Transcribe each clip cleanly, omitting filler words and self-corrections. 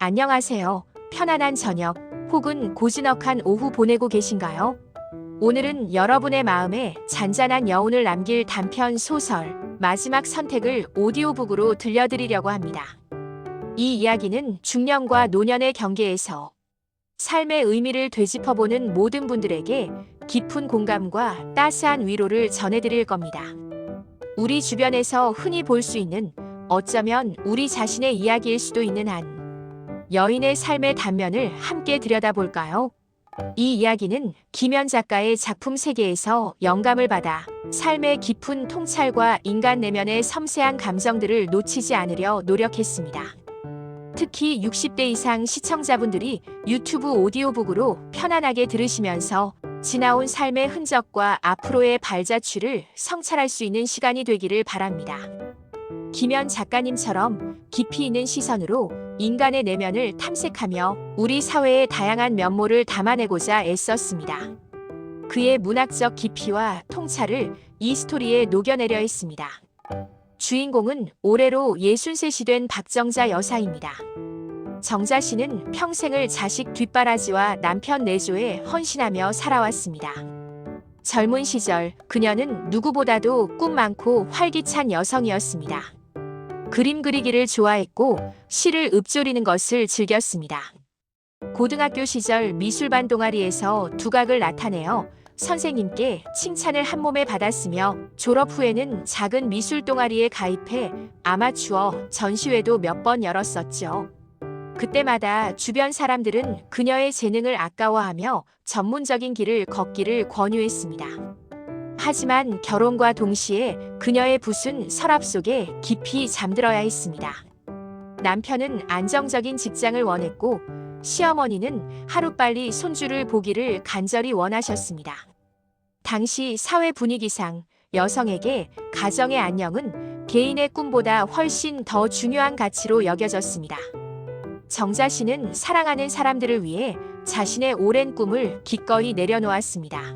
안녕하세요. 편안한 저녁 혹은 고즈넉한 오후 보내고 계신가요? 오늘은 여러분의 마음에 잔잔한 여운을 남길 단편 소설 마지막 선택을 오디오북으로 들려드리려고 합니다. 이 이야기는 중년과 노년의 경계에서 삶의 의미를 되짚어보는 모든 분들에게 깊은 공감과 따스한 위로를 전해드릴 겁니다. 우리 주변에서 흔히 볼 수 있는, 어쩌면 우리 자신의 이야기일 수도 있는 한 여인의 삶의 단면을 함께 들여다볼까요? 이 이야기는 김연 작가의 작품 세계에서 영감을 받아 삶의 깊은 통찰과 인간 내면의 섬세한 감정들을 놓치지 않으려 노력했습니다. 특히 60대 이상 시청자분들이 유튜브 오디오북으로 편안하게 들으시면서 지나온 삶의 흔적과 앞으로의 발자취를 성찰할 수 있는 시간이 되기를 바랍니다. 김연 작가님처럼 깊이 있는 시선으로 인간의 내면을 탐색하며 우리 사회의 다양한 면모를 담아내고자 애썼습니다. 그의 문학적 깊이와 통찰을 이 스토리에 녹여내려 했습니다. 주인공은 올해로 63이 된 박정자 여사입니다. 정자 씨는 평생을 자식 뒷바라지와 남편 내조에 헌신하며 살아왔습니다. 젊은 시절 그녀는 누구보다도 꿈 많고 활기찬 여성이었습니다. 그림 그리기를 좋아했고 시를 읊조리는 것을 즐겼습니다. 고등학교 시절 미술반 동아리에서 두각을 나타내어 선생님께 칭찬을 한몸에 받았으며 졸업 후에는 작은 미술 동아리에 가입해 아마추어 전시회도 몇 번 열었었죠. 그때마다 주변 사람들은 그녀의 재능을 아까워하며 전문적인 길을 걷기를 권유했습니다. 하지만 결혼과 동시에 그녀의 붓은 서랍 속에 깊이 잠들어야 했습니다. 남편은 안정적인 직장을 원했고 시어머니는 하루빨리 손주를 보기를 간절히 원하셨습니다. 당시 사회 분위기상 여성에게 가정의 안녕은 개인의 꿈보다 훨씬 더 중요한 가치로 여겨졌습니다. 정자 씨는 사랑하는 사람들을 위해 자신의 오랜 꿈을 기꺼이 내려놓았습니다.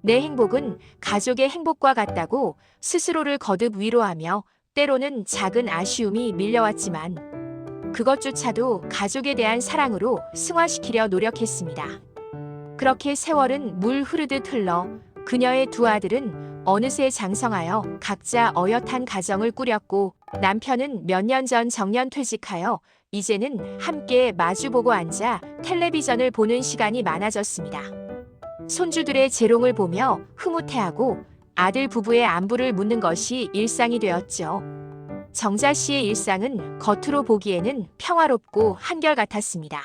내 행복은 가족의 행복과 같다고 스스로를 거듭 위로하며 때로는 작은 아쉬움이 밀려왔지만 그것조차도 가족에 대한 사랑으로 승화시키려 노력했습니다. 그렇게 세월은 물 흐르듯 흘러 그녀의 두 아들은 어느새 장성하여 각자 어엿한 가정을 꾸렸고 남편은 몇 년 전 정년퇴직하여 이제는 함께 마주보고 앉아 텔레비전을 보는 시간이 많아졌습니다. 손주들의 재롱을 보며 흐뭇해하고 아들 부부의 안부를 묻는 것이 일상이 되었죠. 정자 씨의 일상은 겉으로 보기에는 평화롭고 한결같았습니다.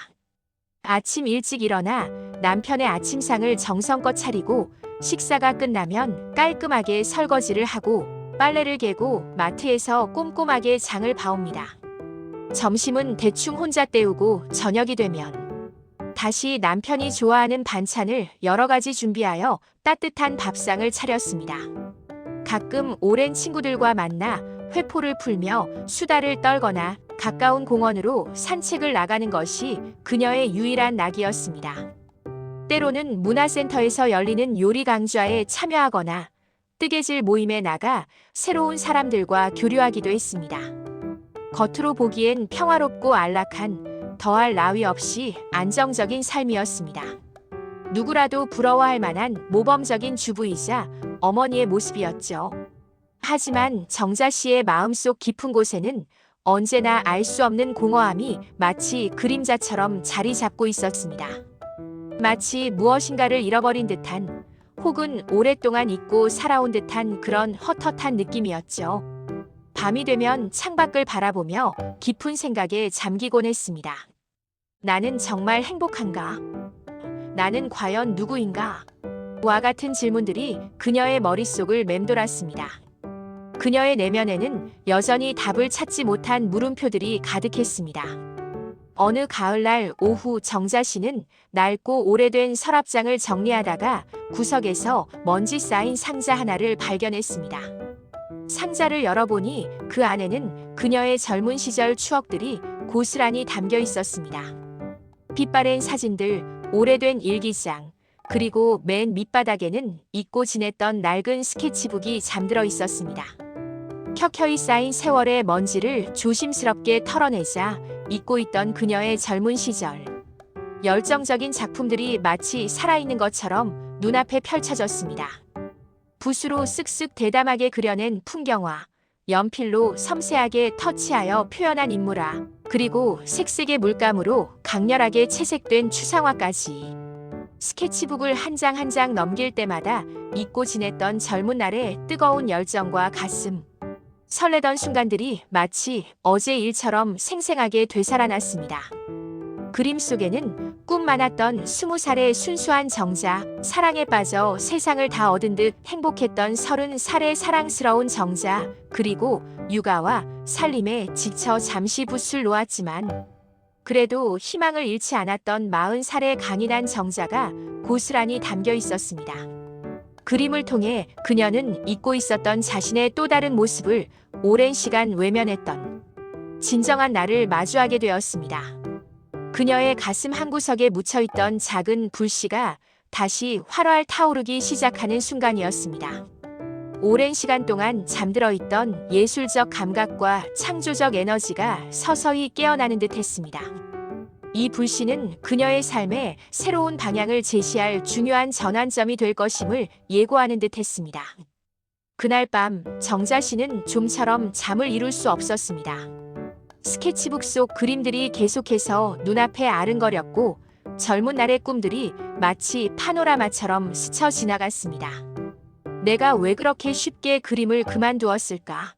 아침 일찍 일어나 남편의 아침상을 정성껏 차리고 식사가 끝나면 깔끔하게 설거지를 하고 빨래를 개고 마트에서 꼼꼼하게 장을 봐옵니다. 점심은 대충 혼자 때우고 저녁이 되면 다시 남편이 좋아하는 반찬을 여러 가지 준비하여 따뜻한 밥상을 차렸습니다. 가끔 오랜 친구들과 만나 회포를 풀며 수다를 떨거나 가까운 공원으로 산책을 나가는 것이 그녀의 유일한 낙이었습니다. 때로는 문화센터에서 열리는 요리 강좌에 참여하거나 뜨개질 모임에 나가 새로운 사람들과 교류하기도 했습니다. 겉으로 보기엔 평화롭고 안락한 더할 나위 없이 안정적인 삶이었습니다. 누구라도 부러워할 만한 모범적인 주부이자 어머니의 모습이었죠. 하지만 정자 씨의 마음속 깊은 곳에는 언제나 알 수 없는 공허함이 마치 그림자처럼 자리 잡고 있었습니다. 마치 무엇인가를 잃어버린 듯한 혹은 오랫동안 잊고 살아온 듯한 그런 헛헛한 느낌이었죠. 밤이 되면 창밖을 바라보며 깊은 생각에 잠기곤 했습니다. 나는 정말 행복한가? 나는 과연 누구인가? 와 같은 질문들이 그녀의 머릿속을 맴돌았습니다. 그녀의 내면에는 여전히 답을 찾지 못한 물음표들이 가득했습니다. 어느 가을날 오후 정자 씨는 낡고 오래된 서랍장을 정리하다가 구석에서 먼지 쌓인 상자 하나를 발견했습니다. 상자를 열어보니 그 안에는 그녀의 젊은 시절 추억들이 고스란히 담겨 있었습니다. 빛바랜 사진들, 오래된 일기장, 그리고 맨 밑바닥에는 잊고 지냈던 낡은 스케치북이 잠들어 있었습니다. 켜켜이 쌓인 세월의 먼지를 조심스럽게 털어내자 잊고 있던 그녀의 젊은 시절. 열정적인 작품들이 마치 살아있는 것처럼 눈앞에 펼쳐졌습니다. 붓으로 쓱쓱 대담하게 그려낸 풍경화, 연필로 섬세하게 터치하여 표현한 인물화, 그리고 색색의 물감으로 강렬하게 채색된 추상화까지. 스케치북을 한 장 한 장 넘길 때마다 잊고 지냈던 젊은 날의 뜨거운 열정과 가슴, 설레던 순간들이 마치 어제 일처럼 생생하게 되살아났습니다. 그림 속에는 꿈 많았던 20살의 순수한 정자, 사랑에 빠져 세상을 다 얻은 듯 행복했던 30살의 사랑스러운 정자, 그리고 육아와 살림에 지쳐 잠시 붓을 놓았지만 그래도 희망을 잃지 않았던 40살의 강인한 정자가 고스란히 담겨 있었습니다. 그림을 통해 그녀는 잊고 있었던 자신의 또 다른 모습을 오랜 시간 외면했던 진정한 나를 마주하게 되었습니다. 그녀의 가슴 한구석에 묻혀있던 작은 불씨가 다시 활활 타오르기 시작하는 순간이었습니다. 오랜 시간 동안 잠들어 있던 예술적 감각과 창조적 에너지가 서서히 깨어나는 듯 했습니다. 이 불씨는 그녀의 삶에 새로운 방향을 제시할 중요한 전환점이 될 것임을 예고하는 듯 했습니다. 그날 밤 정자 씨는 좀처럼 잠을 이룰 수 없었습니다. 스케치북 속 그림들이 계속해서 눈앞에 아른거렸고 젊은 날의 꿈들이 마치 파노라마처럼 스쳐 지나갔습니다. 내가 왜 그렇게 쉽게 그림을 그만두었을까?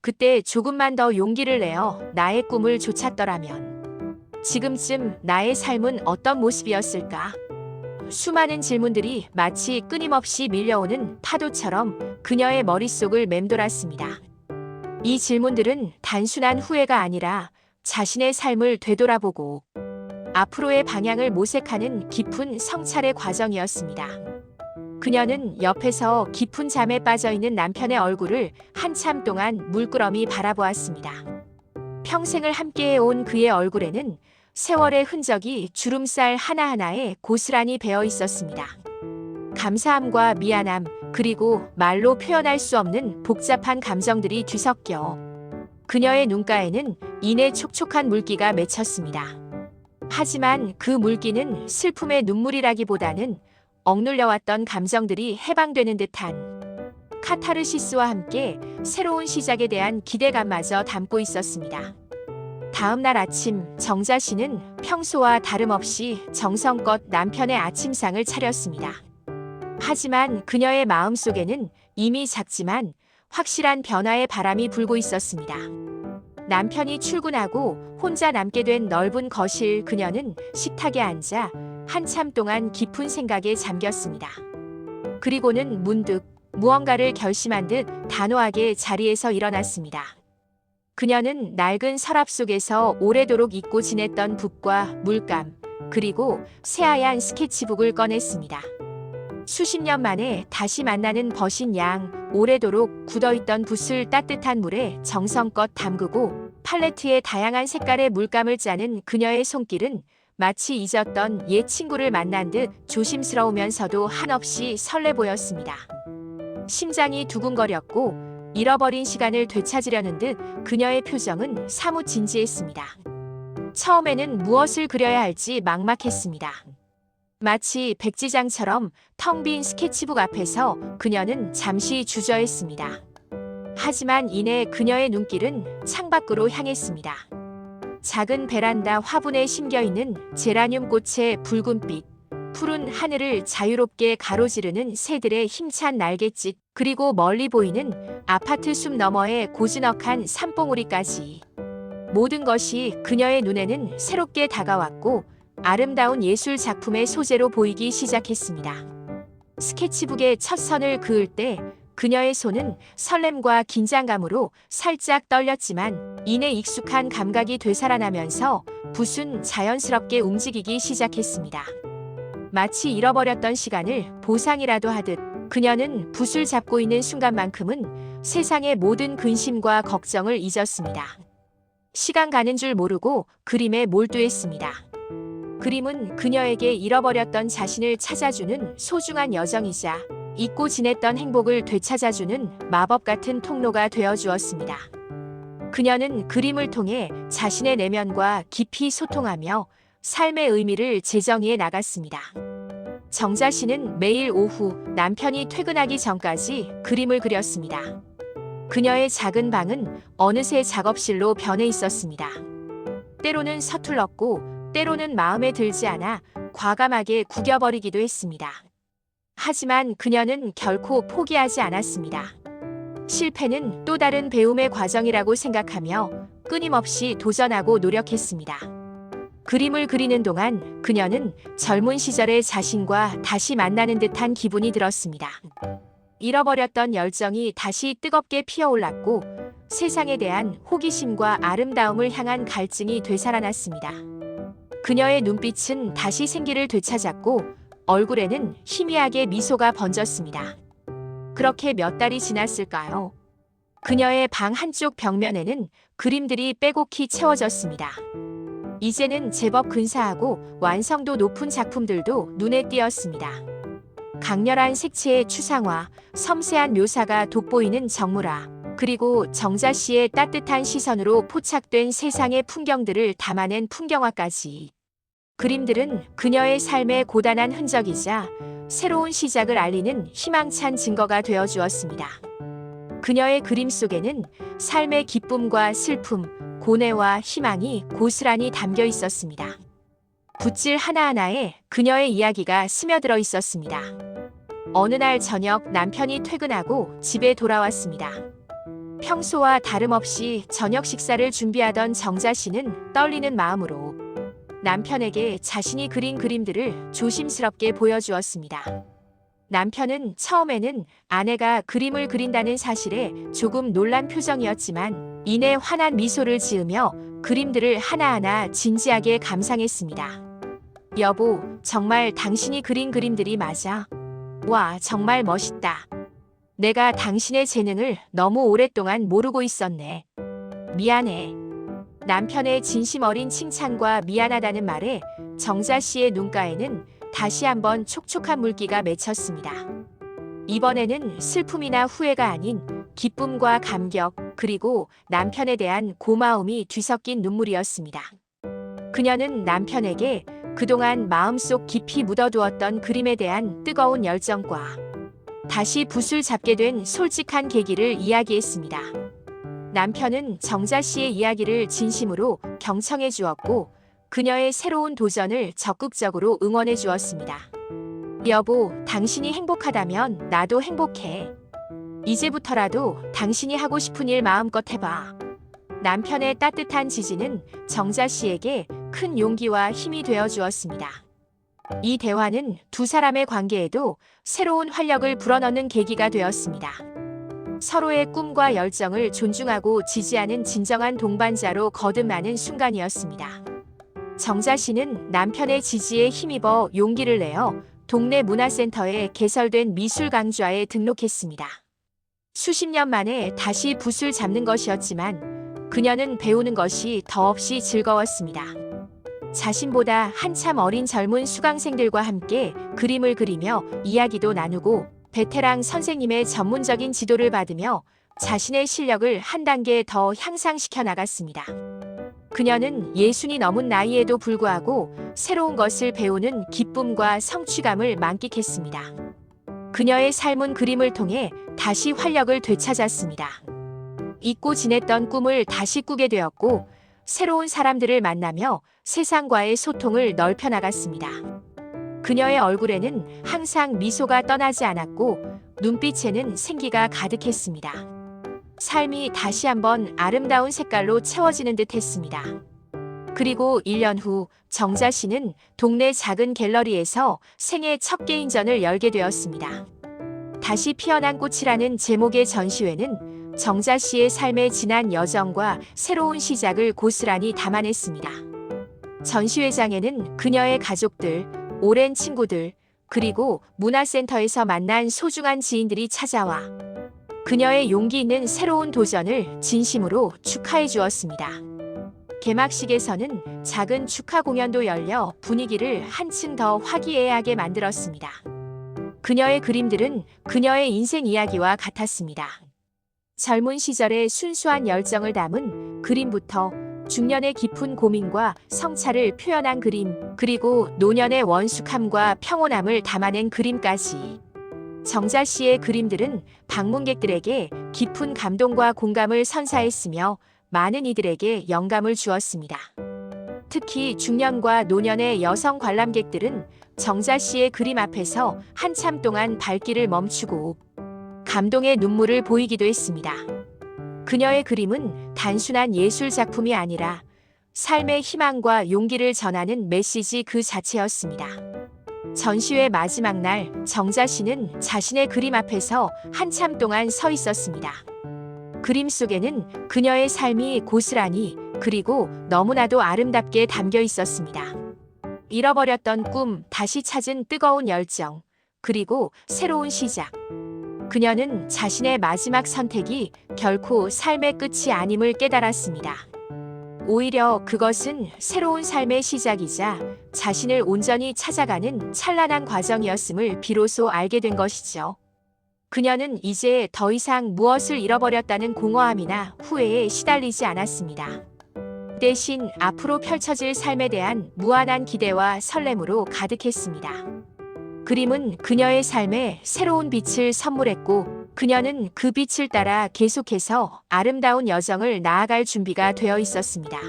그때 조금만 더 용기를 내어 나의 꿈을 쫓았더라면 지금쯤 나의 삶은 어떤 모습이었을까? 수많은 질문들이 마치 끊임없이 밀려오는 파도처럼 그녀의 머릿속을 맴돌았습니다. 이 질문들은 단순한 후회가 아니라 자신의 삶을 되돌아보고 앞으로의 방향을 모색하는 깊은 성찰의 과정이었습니다. 그녀는 옆에서 깊은 잠에 빠져있는 남편의 얼굴을 한참 동안 물끄러미 바라보았습니다. 평생을 함께해온 그의 얼굴에는 세월의 흔적이 주름살 하나하나에 고스란히 배어 있었습니다. 감사함과 미안함, 그리고 말로 표현할 수 없는 복잡한 감정들이 뒤섞여 그녀의 눈가에는 이내 촉촉한 물기가 맺혔습니다. 하지만 그 물기는 슬픔의 눈물이라기보다는 억눌려왔던 감정들이 해방되는 듯한 카타르시스와 함께 새로운 시작에 대한 기대감마저 담고 있었습니다. 다음 날 아침 정자 씨는 평소와 다름없이 정성껏 남편의 아침상을 차렸습니다. 하지만 그녀의 마음속에는 이미 작지만 확실한 변화의 바람이 불고 있었습니다. 남편이 출근하고 혼자 남게 된 넓은 거실, 그녀는 식탁에 앉아 한참 동안 깊은 생각에 잠겼습니다. 그리고는 문득 무언가를 결심한 듯 단호하게 자리에서 일어났습니다. 그녀는 낡은 서랍 속에서 오래도록 잊고 지냈던 붓과 물감, 그리고 새하얀 스케치북을 꺼냈습니다. 수십 년 만에 다시 만나는 벗인 양, 오래도록 굳어있던 붓을 따뜻한 물에 정성껏 담그고 팔레트에 다양한 색깔의 물감을 짜는 그녀의 손길은 마치 잊었던 옛 친구를 만난 듯 조심스러우면서도 한없이 설레 보였습니다. 심장이 두근거렸고 잃어버린 시간을 되찾으려는 듯 그녀의 표정은 사뭇 진지했습니다. 처음에는 무엇을 그려야 할지 막막했습니다. 마치 백지장처럼 텅 빈 스케치북 앞에서 그녀는 잠시 주저했습니다. 하지만 이내 그녀의 눈길은 창밖으로 향했습니다. 작은 베란다 화분에 심겨있는 제라늄 꽃의 붉은빛, 푸른 하늘을 자유롭게 가로지르는 새들의 힘찬 날갯짓, 그리고 멀리 보이는 아파트 숲 너머의 고즈넉한 산봉우리까지. 모든 것이 그녀의 눈에는 새롭게 다가왔고 아름다운 예술 작품의 소재로 보이기 시작했습니다. 스케치북에 첫 선을 그을 때 그녀의 손은 설렘과 긴장감으로 살짝 떨렸지만 이내 익숙한 감각이 되살아나면서 붓은 자연스럽게 움직이기 시작했습니다. 마치 잃어버렸던 시간을 보상이라도 하듯 그녀는 붓을 잡고 있는 순간만큼은 세상의 모든 근심과 걱정을 잊었습니다. 시간 가는 줄 모르고 그림에 몰두했습니다. 그림은 그녀에게 잃어버렸던 자신을 찾아주는 소중한 여정이자 잊고 지냈던 행복을 되찾아주는 마법 같은 통로가 되어 주었습니다. 그녀는 그림을 통해 자신의 내면과 깊이 소통하며 삶의 의미를 재정의해 나갔습니다. 정자 씨는 매일 오후 남편이 퇴근하기 전까지 그림을 그렸습니다. 그녀의 작은 방은 어느새 작업실로 변해 있었습니다. 때로는 서툴렀고 때로는 마음에 들지 않아 과감하게 구겨버리기도 했습니다. 하지만 그녀는 결코 포기하지 않았습니다. 실패는 또 다른 배움의 과정이라고 생각하며 끊임없이 도전하고 노력했습니다. 그림을 그리는 동안 그녀는 젊은 시절의 자신과 다시 만나는 듯한 기분이 들었습니다. 잃어버렸던 열정이 다시 뜨겁게 피어올랐고 세상에 대한 호기심과 아름다움을 향한 갈증이 되살아났습니다. 그녀의 눈빛은 다시 생기를 되찾았고 얼굴에는 희미하게 미소가 번졌습니다. 그렇게 몇 달이 지났을까요? 그녀의 방 한쪽 벽면에는 그림들이 빼곡히 채워졌습니다. 이제는 제법 근사하고 완성도 높은 작품들도 눈에 띄었습니다. 강렬한 색채의 추상화, 섬세한 묘사가 돋보이는 정물화, 그리고 정자 씨의 따뜻한 시선으로 포착된 세상의 풍경들을 담아낸 풍경화까지. 그림들은 그녀의 삶의 고단한 흔적이자 새로운 시작을 알리는 희망찬 증거가 되어 주었습니다. 그녀의 그림 속에는 삶의 기쁨과 슬픔, 고뇌와 희망이 고스란히 담겨 있었습니다. 붓질 하나하나에 그녀의 이야기가 스며들어 있었습니다. 어느 날 저녁 남편이 퇴근하고 집에 돌아왔습니다. 평소와 다름없이 저녁 식사를 준비하던 정자 씨는 떨리는 마음으로 남편에게 자신이 그린 그림들을 조심스럽게 보여주었습니다. 남편은 처음에는 아내가 그림을 그린다는 사실에 조금 놀란 표정이었지만 이내 환한 미소를 지으며 그림들을 하나하나 진지하게 감상했습니다. 여보, 정말 당신이 그린 그림들이 맞아? 와, 정말 멋있다. 내가 당신의 재능을 너무 오랫동안 모르고 있었네. 미안해. 남편의 진심 어린 칭찬과 미안하다는 말에 정자 씨의 눈가에는 다시 한번 촉촉한 물기가 맺혔습니다. 이번에는 슬픔이나 후회가 아닌 기쁨과 감격, 그리고 남편에 대한 고마움이 뒤섞인 눈물이었습니다. 그녀는 남편에게 그동안 마음속 깊이 묻어두었던 그림에 대한 뜨거운 열정과 다시 붓을 잡게 된 솔직한 계기를 이야기했습니다. 남편은 정자 씨의 이야기를 진심으로 경청해 주었고 그녀의 새로운 도전을 적극적으로 응원해 주었습니다. 여보, 당신이 행복하다면 나도 행복해. 이제부터라도 당신이 하고 싶은 일 마음껏 해봐. 남편의 따뜻한 지지는 정자 씨에게 큰 용기와 힘이 되어 주었습니다. 이 대화는 두 사람의 관계에도 새로운 활력을 불어넣는 계기가 되었습니다. 서로의 꿈과 열정을 존중하고 지지하는 진정한 동반자로 거듭나는 순간이었습니다. 정자 씨는 남편의 지지에 힘입어 용기를 내어 동네 문화센터에 개설된 미술 강좌에 등록했습니다. 수십 년 만에 다시 붓을 잡는 것이었지만 그녀는 배우는 것이 더없이 즐거웠습니다. 자신보다 한참 어린 젊은 수강생들과 함께 그림을 그리며 이야기도 나누고 베테랑 선생님의 전문적인 지도를 받으며 자신의 실력을 한 단계 더 향상시켜 나갔습니다. 그녀는 60이 넘은 나이에도 불구하고 새로운 것을 배우는 기쁨과 성취감을 만끽했습니다. 그녀의 삶은 그림을 통해 다시 활력을 되찾았습니다. 잊고 지냈던 꿈을 다시 꾸게 되었고 새로운 사람들을 만나며 세상과의 소통을 넓혀 나갔습니다. 그녀의 얼굴에는 항상 미소가 떠나지 않았고 눈빛에는 생기가 가득했습니다. 삶이 다시 한번 아름다운 색깔로 채워지는 듯 했습니다. 그리고 1년 후 정자 씨는 동네 작은 갤러리에서 생애 첫 개인전을 열게 되었습니다. 다시 피어난 꽃이라는 제목의 전시회는 정자 씨의 삶의 지난 여정과 새로운 시작을 고스란히 담아냈습니다. 전시회장에는 그녀의 가족들, 오랜 친구들, 그리고 문화센터에서 만난 소중한 지인들이 찾아와 그녀의 용기 있는 새로운 도전을 진심으로 축하해 주었습니다. 개막식에서는 작은 축하 공연도 열려 분위기를 한층 더 화기애애하게 만들었습니다. 그녀의 그림들은 그녀의 인생 이야기와 같았습니다. 젊은 시절의 순수한 열정을 담은 그림부터 중년의 깊은 고민과 성찰을 표현한 그림, 그리고 노년의 원숙함과 평온함을 담아낸 그림까지. 정자 씨의 그림들은 방문객들에게 깊은 감동과 공감을 선사했으며 많은 이들에게 영감을 주었습니다. 특히 중년과 노년의 여성 관람객들은 정자 씨의 그림 앞에서 한참 동안 발길을 멈추고 감동의 눈물을 보이기도 했습니다. 그녀의 그림은 단순한 예술 작품이 아니라 삶의 희망과 용기를 전하는 메시지 그 자체였습니다. 전시회 마지막 날 정자 씨는 자신의 그림 앞에서 한참 동안 서 있었습니다. 그림 속에는 그녀의 삶이 고스란히 그리고 너무나도 아름답게 담겨 있었습니다. 잃어버렸던 꿈, 다시 찾은 뜨거운 열정, 그리고 새로운 시작. 그녀는 자신의 마지막 선택이 결코 삶의 끝이 아님을 깨달았습니다. 오히려 그것은 새로운 삶의 시작이자 자신을 온전히 찾아가는 찬란한 과정이었음을 비로소 알게 된 것이죠. 그녀는 이제 더 이상 무엇을 잃어버렸다는 공허함이나 후회에 시달리지 않았습니다. 대신 앞으로 펼쳐질 삶에 대한 무한한 기대와 설렘으로 가득했습니다. 그림은 그녀의 삶에 새로운 빛을 선물했고, 그녀는 그 빛을 따라 계속해서 아름다운 여정을 나아갈 준비가 되어 있었습니다.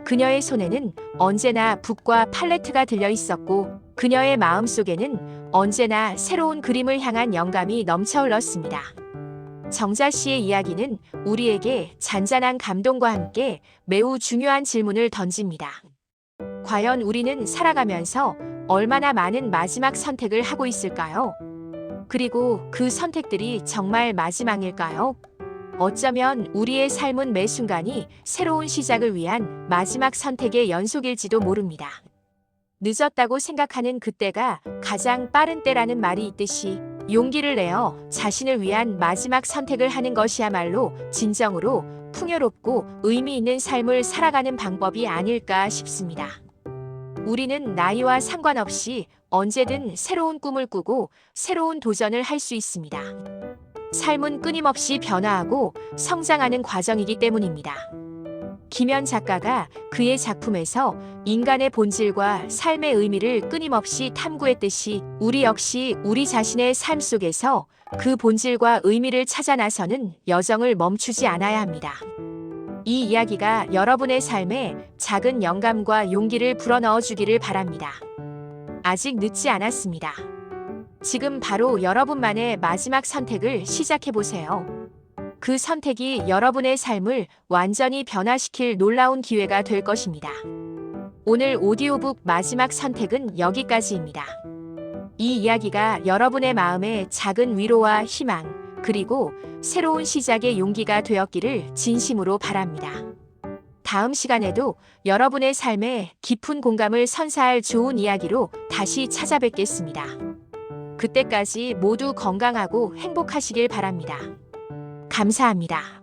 그녀의 손에는 언제나 붓과 팔레트가 들려 있었고, 그녀의 마음속에는 언제나 새로운 그림을 향한 영감이 넘쳐 흘렀습니다. 정자 씨의 이야기는 우리에게 잔잔한 감동과 함께 매우 중요한 질문을 던집니다. 과연 우리는 살아가면서 얼마나 많은 마지막 선택을 하고 있을까요? 그리고 그 선택들이 정말 마지막일까요? 어쩌면 우리의 삶은 매 순간이 새로운 시작을 위한 마지막 선택의 연속일지도 모릅니다. 늦었다고 생각하는 그때가 가장 빠른 때라는 말이 있듯이 용기를 내어 자신을 위한 마지막 선택을 하는 것이야말로 진정으로 풍요롭고 의미 있는 삶을 살아가는 방법이 아닐까 싶습니다. 우리는 나이와 상관없이 언제든 새로운 꿈을 꾸고 새로운 도전을 할 수 있습니다. 삶은 끊임없이 변화하고 성장하는 과정이기 때문입니다. 김연 작가가 그의 작품에서 인간의 본질과 삶의 의미를 끊임없이 탐구했듯이 우리 역시 우리 자신의 삶 속에서 그 본질과 의미를 찾아 나서는 여정을 멈추지 않아야 합니다. 이 이야기가 여러분의 삶에 작은 영감과 용기를 불어넣어 주기를 바랍니다. 아직 늦지 않았습니다. 지금 바로 여러분만의 마지막 선택을 시작해 보세요. 그 선택이 여러분의 삶을 완전히 변화시킬 놀라운 기회가 될 것입니다. 오늘 오디오북 마지막 선택은 여기까지입니다. 이 이야기가 여러분의 마음에 작은 위로와 희망, 그리고 새로운 시작의 용기가 되었기를 진심으로 바랍니다. 다음 시간에도 여러분의 삶에 깊은 공감을 선사할 좋은 이야기로 다시 찾아뵙겠습니다. 그때까지 모두 건강하고 행복하시길 바랍니다. 감사합니다.